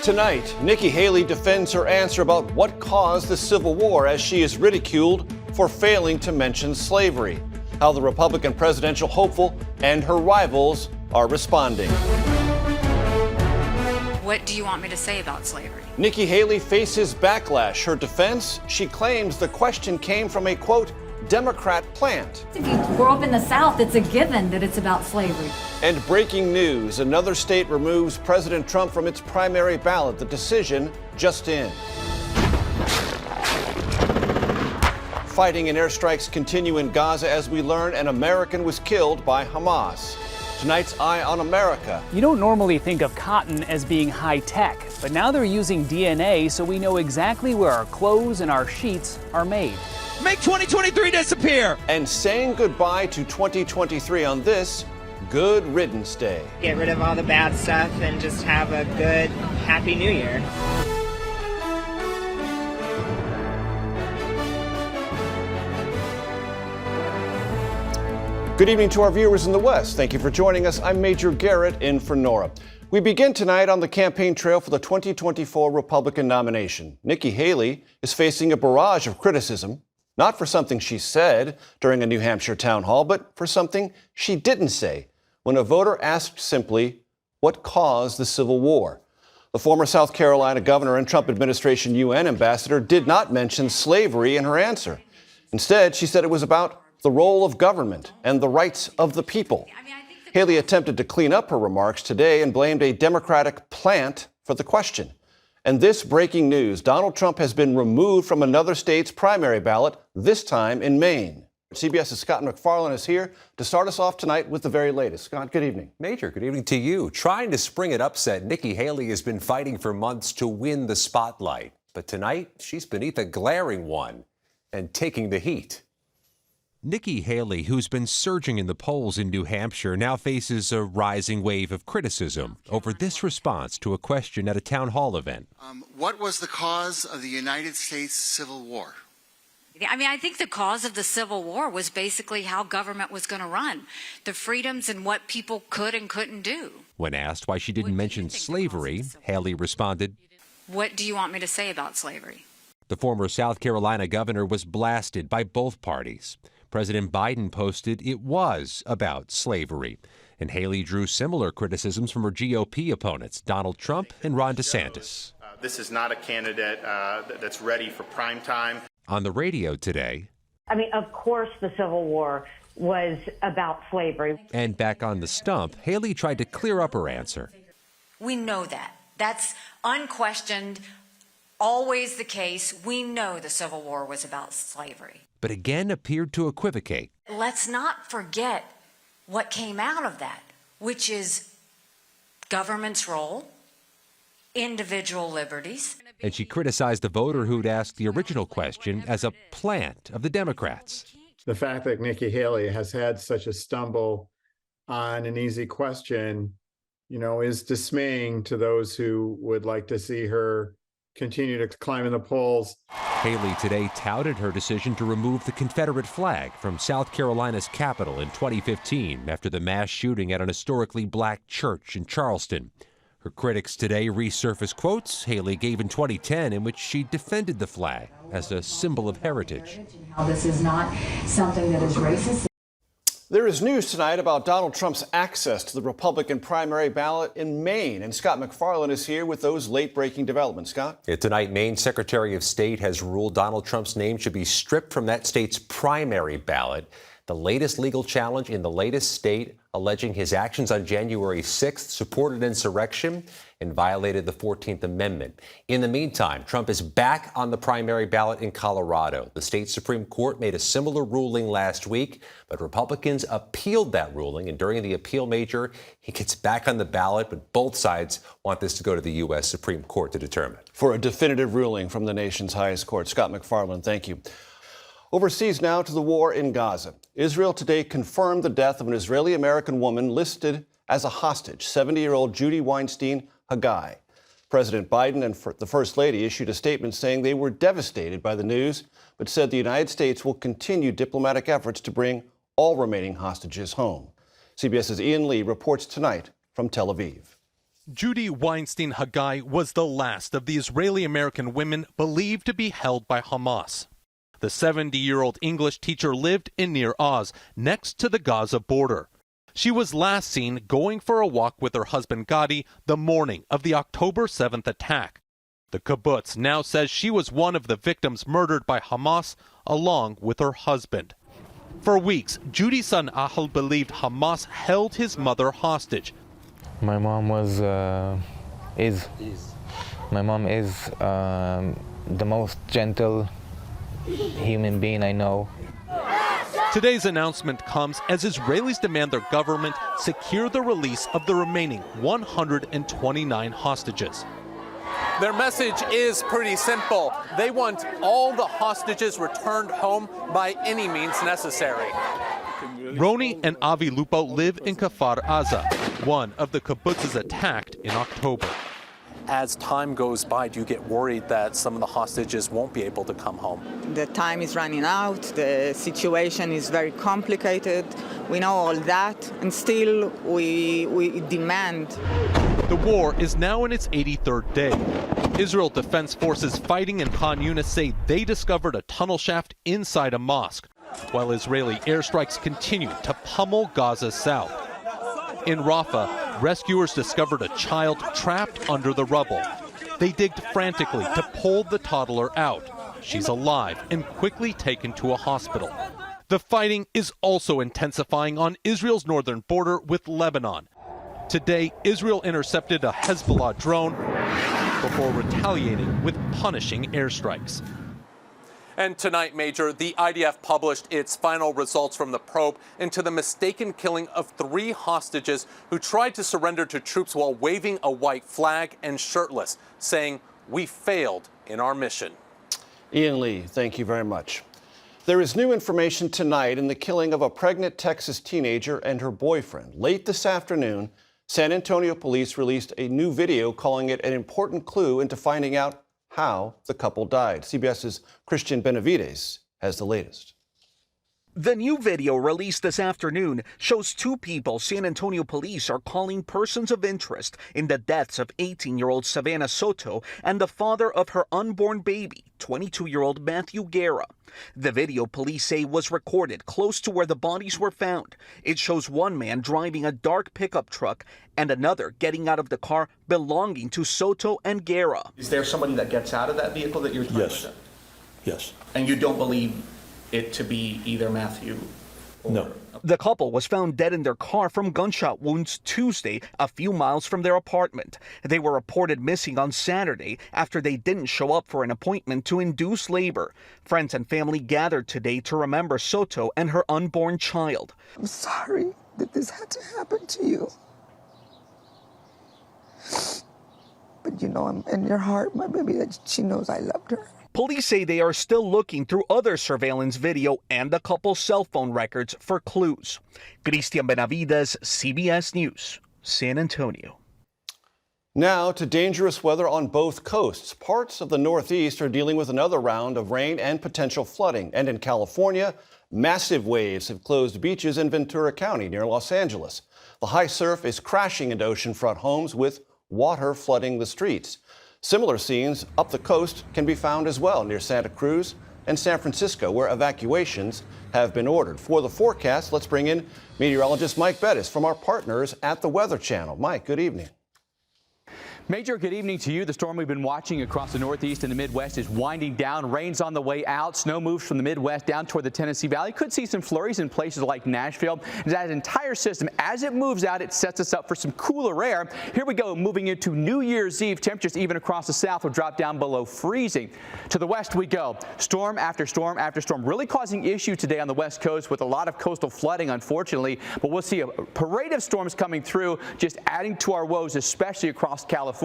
Tonight, Nikki Haley defends her answer about what caused the Civil War as she is ridiculed for failing to mention slavery. How the Republican presidential hopeful and her rivals are responding. What do you want me to say about slavery? Nikki Haley faces backlash. Her defense, she claims the question came from a, quote, Democrat plant. If you grow up in the South, it's a given that it's about slavery. And breaking news, another state removes President Trump from its primary ballot. The decision just in. Fighting and airstrikes continue in Gaza as we learn an American was killed by Hamas. Tonight's Eye on America. You don't normally think of cotton as being high-tech, but now they're using DNA so we know exactly where our clothes and our sheets are made. Make 2023 disappear! And saying goodbye to 2023 on this Good Riddance Day. Get rid of all the bad stuff and just have a good, happy new year. Good evening to our viewers in the West. Thank you for joining us. I'm Major Garrett in for Nora. We begin tonight on the campaign trail for the 2024 Republican nomination. Nikki Haley is facing a barrage of criticism, not for something she said during a New Hampshire town hall, but for something she didn't say when a voter asked simply, what caused the Civil War? The former South Carolina governor and Trump administration UN ambassador did not mention slavery in her answer. Instead, she said it was about the role of government and the rights of the people. Haley attempted to clean up her remarks today and blamed a Democratic plant for the question. And this breaking news, Donald Trump has been removed from another state's primary ballot, this time in Maine. CBS's Scott McFarlane is here to start us off tonight with the very latest. Scott, good evening. Major, good evening to you. Trying to spring an upset, Nikki Haley has been fighting for months to win the spotlight. But tonight, she's beneath a glaring one and taking the heat. Nikki Haley, who's been surging in the polls in New Hampshire, now faces a rising wave of criticism over this response to a question at a town hall event. What was the cause of the United States Civil War? I think the cause of the Civil War was basically how government was going to run, the freedoms and what people could and couldn't do. When asked why she didn't mention slavery, Haley responded, What do you want me to say about slavery? The former South Carolina governor was blasted by both parties. President Biden posted it was about slavery. And Haley drew similar criticisms from her GOP opponents, Donald Trump and Ron DeSantis. This is not a candidate that's ready for prime time. On the radio today. Of course the Civil War was about slavery. And back on the stump, Haley tried to clear up her answer. We know that. That's unquestioned, always the case. We know the Civil War was about slavery. But again appeared to equivocate. Let's not forget what came out of that, which is government's role, individual liberties. And she criticized the voter who'd asked the original question as a plant of the Democrats. The fact that Nikki Haley has had such a stumble on an easy question, is dismaying to those who would like to see her continue to climb in the polls. Haley today touted her decision to remove the Confederate flag from South Carolina's Capitol in 2015 after the mass shooting at an historically black church in Charleston. Her critics today resurfaced quotes Haley gave in 2010 in which she defended the flag as a symbol of heritage. This is not something that is racist. There is news tonight about Donald Trump's access to the Republican primary ballot in Maine. And Scott McFarlane is here with those late-breaking developments. Scott? Yeah, tonight, Maine Secretary of State has ruled Donald Trump's name should be stripped from that state's primary ballot. The latest legal challenge in the latest state alleging his actions on January 6th supported insurrection and violated the 14th Amendment. In the meantime, Trump is back on the primary ballot in Colorado. The state Supreme Court made a similar ruling last week, but Republicans appealed that ruling. And during the appeal major, he gets back on the ballot, but both sides want this to go to the U.S. Supreme Court to determine. For a definitive ruling from the nation's highest court. Scott McFarlane, thank you. Overseas now to the war in Gaza. Israel today confirmed the death of an Israeli-American woman listed as a hostage, 70-year-old Judy Weinstein Haggai. President Biden and the First Lady issued a statement saying they were devastated by the news, but said the United States will continue diplomatic efforts to bring all remaining hostages home. CBS's Ian Lee reports tonight from Tel Aviv. Judy Weinstein Haggai was the last of the Israeli-American women believed to be held by Hamas. The 70-year-old English teacher lived in Nir Oz, next to the Gaza border. She was last seen going for a walk with her husband Gadi the morning of the October 7th attack. The kibbutz now says she was one of the victims murdered by Hamas along with her husband. For weeks, Judy's son Ahal believed Hamas held his mother hostage. My mom is the most gentle human being I know. Today's announcement comes as Israelis demand their government secure the release of the remaining 129 hostages. Their message is pretty simple. They want all the hostages returned home by any means necessary. Roni and Avi Lupo live in Kfar Aza, one of the kibbutzes attacked in October. As time goes by, do you get worried that some of the hostages won't be able to come home? The time is running out. The situation is very complicated. We know all that, and still we demand. The war is now in its 83rd day. Israel Defense Forces fighting in Khan Yunis say they discovered a tunnel shaft inside a mosque, while Israeli airstrikes continue to pummel Gaza's south. In Rafah, rescuers discovered a child trapped under the rubble. They digged frantically to pull the toddler out. She's alive and quickly taken to a hospital. The fighting is also intensifying on Israel's northern border with Lebanon. Today, Israel intercepted a Hezbollah drone before retaliating with punishing airstrikes. And tonight, Major, the IDF published its final results from the probe into the mistaken killing of 3 hostages who tried to surrender to troops while waving a white flag and shirtless, saying, "We failed in our mission." Ian Lee, thank you very much. There is new information tonight in the killing of a pregnant Texas teenager and her boyfriend. Late this afternoon, San Antonio police released a new video calling it an important clue into finding out how the couple died. CBS's Christian Benavides has the latest. The new video released this afternoon shows 2 people San Antonio police are calling persons of interest in the deaths of 18-year-old Savannah Soto and the father of her unborn baby, 22-year-old Matthew Guerra. The video police say was recorded close to where the bodies were found. It shows one man driving a dark pickup truck and another getting out of the car belonging to Soto and Guerra. Is there somebody that gets out of that vehicle that you're trying to say? Yes. And you don't believe it to be either Matthew or... No. The couple was found dead in their car from gunshot wounds Tuesday, a few miles from their apartment. They were reported missing on Saturday after they didn't show up for an appointment to induce labor. Friends and family gathered today to remember Soto and her unborn child. I'm sorry that this had to happen to you. But you know, I'm in your heart, my baby, that she knows I loved her. Police say they are still looking through other surveillance video and the couple's cell phone records for clues. Christian Benavides, CBS News, San Antonio. Now to dangerous weather on both coasts. Parts of the Northeast are dealing with another round of rain and potential flooding. And in California, massive waves have closed beaches in Ventura County near Los Angeles. The high surf is crashing into oceanfront homes with water flooding the streets. Similar scenes up the coast can be found as well near Santa Cruz and San Francisco, where evacuations have been ordered. For the forecast, let's bring in meteorologist Mike Bettis from our partners at the Weather Channel. Mike, good evening. Major, good evening to you. The storm we've been watching across the Northeast and the Midwest is winding down. Rain's on the way out. Snow moves from the Midwest down toward the Tennessee Valley. Could see some flurries in places like Nashville. That entire system, as it moves out, it sets us up for some cooler air. Here we go, moving into New Year's Eve. Temperatures even across the south will drop down below freezing. To the west we go. Storm after storm after storm, really causing issue today on the west coast with a lot of coastal flooding, unfortunately. But we'll see a parade of storms coming through, just adding to our woes, especially across California,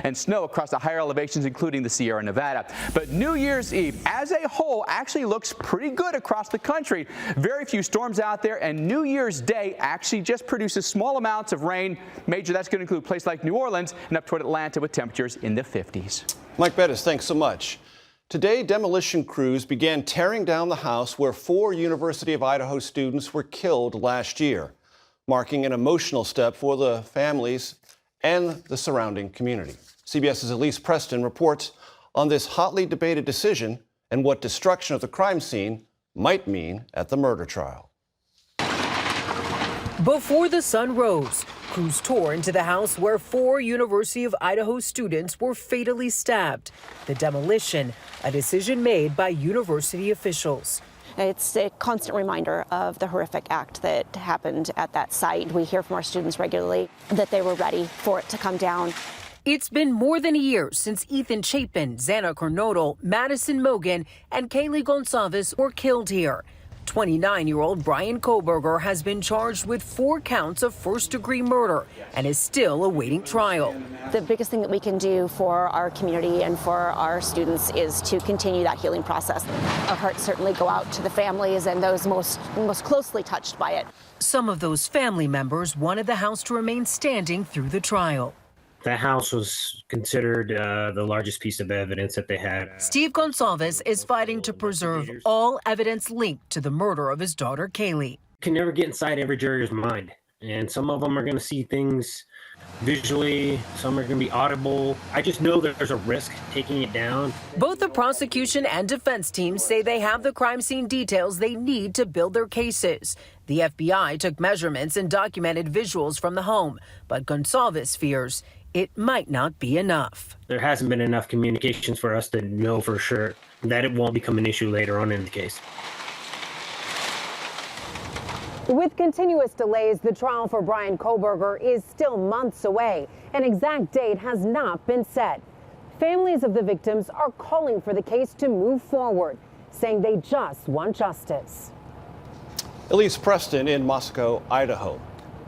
and snow across the higher elevations, including the Sierra Nevada. But New Year's Eve, as a whole, actually looks pretty good across the country. Very few storms out there, and New Year's Day actually just produces small amounts of rain. Major, that's going to include places like New Orleans and up toward Atlanta with temperatures in the 50s. Mike Bettis, thanks so much. Today, demolition crews began tearing down the house where 4 University of Idaho students were killed last year, marking an emotional step for the families and the surrounding community. CBS's Elise Preston reports on this hotly debated decision and what destruction of the crime scene might mean at the murder trial. Before the sun rose, crews tore into the house where 4 University of Idaho students were fatally stabbed. The demolition, a decision made by university officials. It's a constant reminder of the horrific act that happened at that site. We hear from our students regularly that they were ready for it to come down. It's been more than a year since Ethan Chapin, Xana Coronado, Madison Mogan, and Kaylee Gonçalves were killed here. 29-year-old Brian Koberger has been charged with 4 counts of first-degree murder and is still awaiting trial. The biggest thing that we can do for our community and for our students is to continue that healing process. Our hearts certainly go out to the families and those most closely touched by it. Some of those family members wanted the house to remain standing through the trial. The house was considered the largest piece of evidence that they had. Steve Gonçalves is fighting to preserve all evidence linked to the murder of his daughter, Kaylee. You can never get inside every juror's mind. And some of them are going to see things visually, some are going to be audible. I just know that there's a risk taking it down. Both the prosecution and defense teams say they have the crime scene details they need to build their cases. The FBI took measurements and documented visuals from the home, but Gonçalves fears it might not be enough. There hasn't been enough communications for us to know for sure that it won't become an issue later on in the case. With continuous delays, the trial for Brian Koberger is still months away. An exact date has not been set. Families of the victims are calling for the case to move forward, saying they just want justice. Elise Preston in Moscow, Idaho.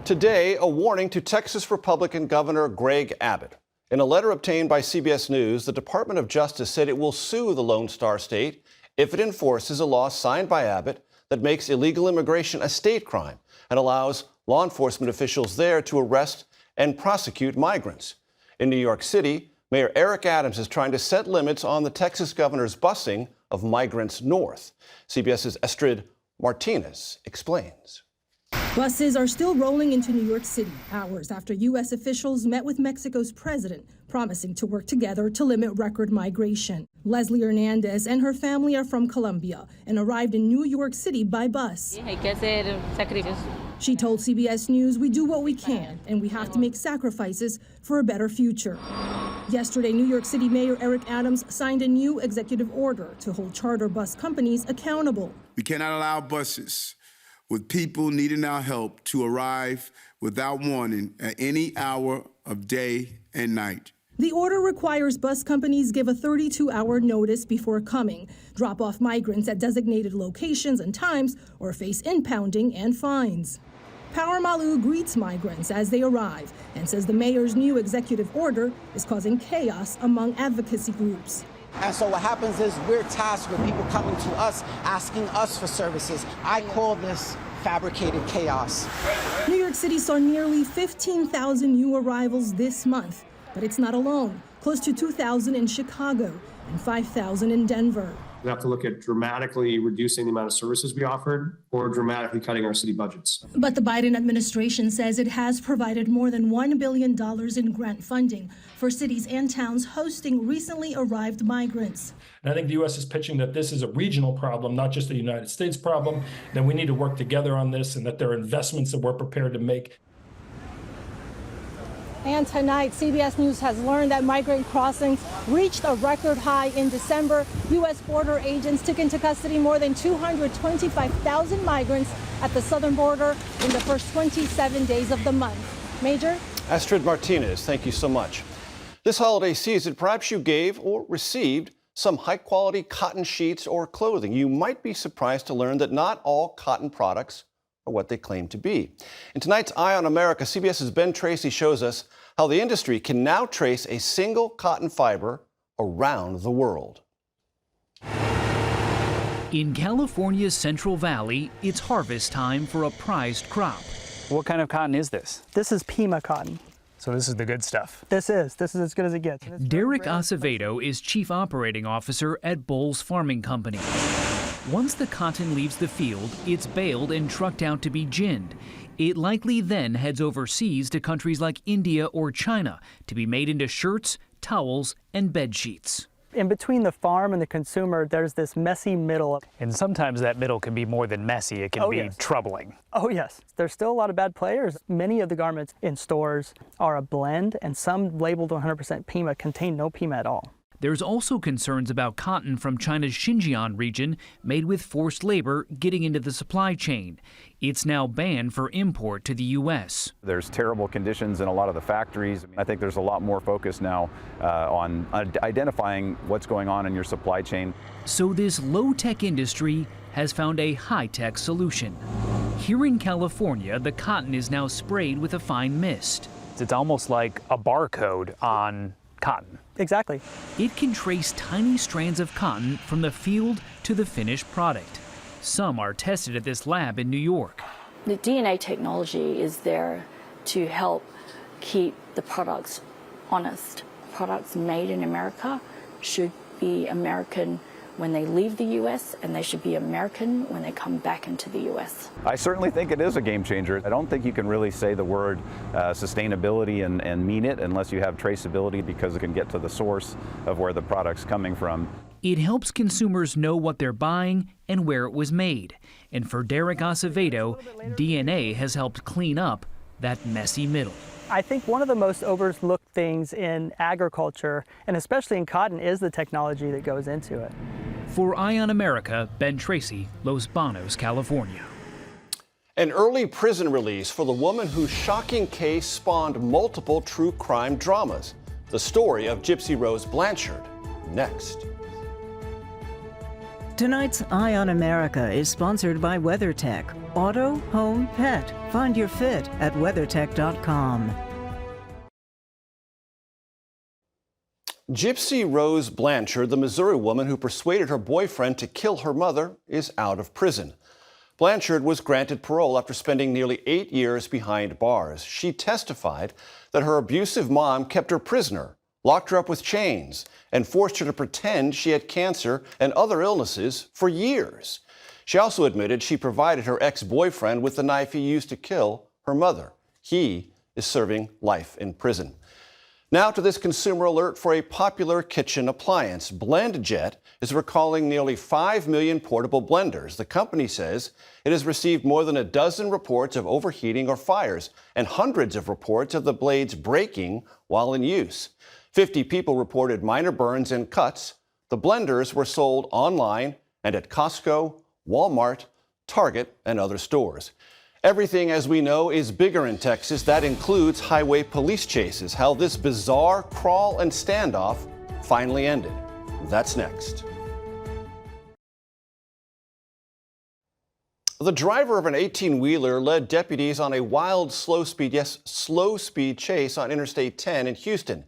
Today, a warning to Texas Republican Governor Greg Abbott. In a letter obtained by CBS News, the Department of Justice said it will sue the Lone Star State if it enforces a law signed by Abbott that makes illegal immigration a state crime and allows law enforcement officials there to arrest and prosecute migrants. In New York City, Mayor Eric Adams is trying to set limits on the Texas governor's busing of migrants north. CBS's Astrid Martinez explains. Buses are still rolling into New York City hours after U.S. officials met with Mexico's president, promising to work together to limit record migration. Leslie Hernandez and her family are from Colombia and arrived in New York City by bus. She told CBS News, "We do what we can, and we have to make sacrifices for a better future." Yesterday, New York City Mayor Eric Adams signed a new executive order to hold charter bus companies accountable. We cannot allow buses with people needing our help to arrive without warning at any hour of day and night. The order requires bus companies give a 32-hour notice before coming, drop off migrants at designated locations and times, or face impounding and fines. Power Malu greets migrants as they arrive and says the mayor's new executive order is causing chaos among advocacy groups. And so what happens is we're tasked with people coming to us, asking us for services. I call this fabricated chaos. New York City saw nearly 15,000 new arrivals this month, but it's not alone. Close to 2,000 in Chicago and 5,000 in Denver. We have to look at dramatically reducing the amount of services we offered or dramatically cutting our city budgets. But the Biden administration says it has provided more than $1 billion in grant funding for cities and towns hosting recently arrived migrants. And I think the U.S. is pitching that this is a regional problem, not just a United States problem, that we need to work together on this and that there are investments that we're prepared to make. And tonight, CBS News has learned that migrant crossings reached a record high in December. U.S. border agents took into custody more than 225,000 migrants at the southern border in the first 27 days of the month. Major? Astrid Martinez, thank you so much. This holiday season, perhaps you gave or received some high-quality cotton sheets or clothing. You might be surprised to learn that not all cotton products are what they claim to be. In tonight's Eye on America, CBS's Ben Tracy shows us how the industry can now trace a single cotton fiber around the world. In California's Central Valley, it's harvest time for a prized crop. What kind of cotton is this? This is Pima cotton. So this is the good stuff. This is as good as it gets. Derek Acevedo is Chief Operating Officer at Bowles Farming Company. Once the cotton leaves the field, it's baled and trucked out to be ginned. It likely then heads overseas to countries like India or China to be made into shirts, towels, and bed sheets. In between the farm and the consumer, there's this messy middle. And sometimes that middle can be more than messy, it can be yes. troubling. Oh yes, there's still a lot of bad players. Many of the garments in stores are a blend, and some labeled 100% Pima contain no Pima at all. There's also concerns about cotton from China's Xinjiang region made with forced labor getting into the supply chain. It's now banned for import to the U.S. There's terrible conditions in a lot of the factories. I think there's a lot more focus now on identifying what's going on in your supply chain. So this low-tech industry has found a high-tech solution. Here in California, the cotton is now sprayed with a fine mist. It's almost like a barcode on cotton. Exactly. It can trace tiny strands of cotton from the field to the finished product. Some are tested at this lab in New York. The DNA technology is there to help keep the products honest. Products made in America should be American when they leave the U.S., and they should be American when they come back into the U.S. I certainly think it is a game changer. I don't think you can really say the word sustainability and mean it unless you have traceability, because it can get to the source of where the product's coming from. It helps consumers know what they're buying and where it was made. And for Derek Acevedo, DNA has helped clean up that messy middle. I think one of the most overlooked things in agriculture, and especially in cotton, is the technology that goes into it. For Eye on America, Ben Tracy, Los Banos, California. An early prison release for the woman whose shocking case spawned multiple true crime dramas. The story of Gypsy Rose Blanchard, next. Tonight's Eye on America is sponsored by WeatherTech. Auto, home, pet. Find your fit at WeatherTech.com. Gypsy Rose Blanchard, the Missouri woman who persuaded her boyfriend to kill her mother, is out of prison. Blanchard was granted parole after spending nearly 8 years behind bars. She testified that her abusive mom kept her prisoner, locked her up with chains, and forced her to pretend she had cancer and other illnesses for years. She also admitted she provided her ex-boyfriend with the knife he used to kill her mother. He is serving life in prison. Now to this consumer alert for a popular kitchen appliance. BlendJet is recalling nearly 5 million portable blenders. The company says it has received more than a dozen reports of overheating or fires and hundreds of reports of the blades breaking while in use. 50 people reported minor burns and cuts. The blenders were sold online and at Costco, Walmart, Target, and other stores. Everything, as we know, is bigger in Texas. That includes highway police chases. How this bizarre crawl and standoff finally ended. That's next. The driver of an 18-wheeler led deputies on a wild, slow speed chase on Interstate 10 in Houston.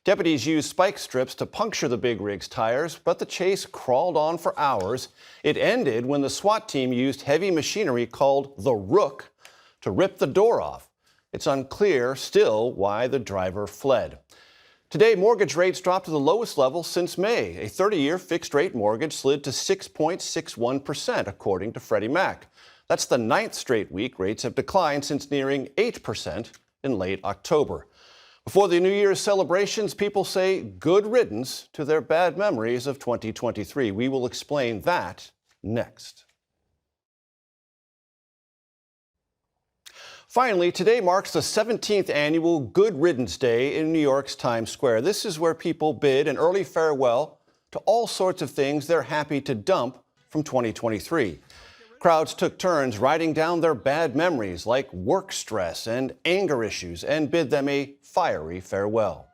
Deputies used spike strips to puncture the big rig's tires, but the chase crawled on for hours. It ended when the SWAT team used heavy machinery called the Rook to rip the door off. It's unclear still why the driver fled. Today, mortgage rates dropped to the lowest level since May. A 30-year fixed-rate mortgage slid to 6.61%, according to Freddie Mac. That's the 9th straight week rates have declined since nearing 8% in late October. Before the New Year's celebrations, people say good riddance to their bad memories of 2023. We will explain that next. Finally, today marks the 17th annual Good Riddance Day in New York's Times Square. This is where people bid an early farewell to all sorts of things they're happy to dump from 2023. Crowds took turns writing down their bad memories like work stress and anger issues and bid them a fiery farewell.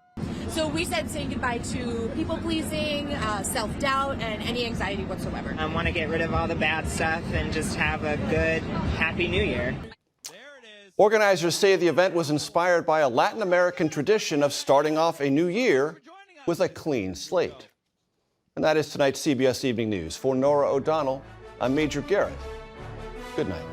So we said saying goodbye to people-pleasing, self-doubt, and any anxiety whatsoever. I want to get rid of all the bad stuff and just have a good, happy New Year. Organizers say the event was inspired by a Latin American tradition of starting off a new year with a clean slate. And that is tonight's CBS Evening News. For Nora O'Donnell, I'm Major Garrett. Good night.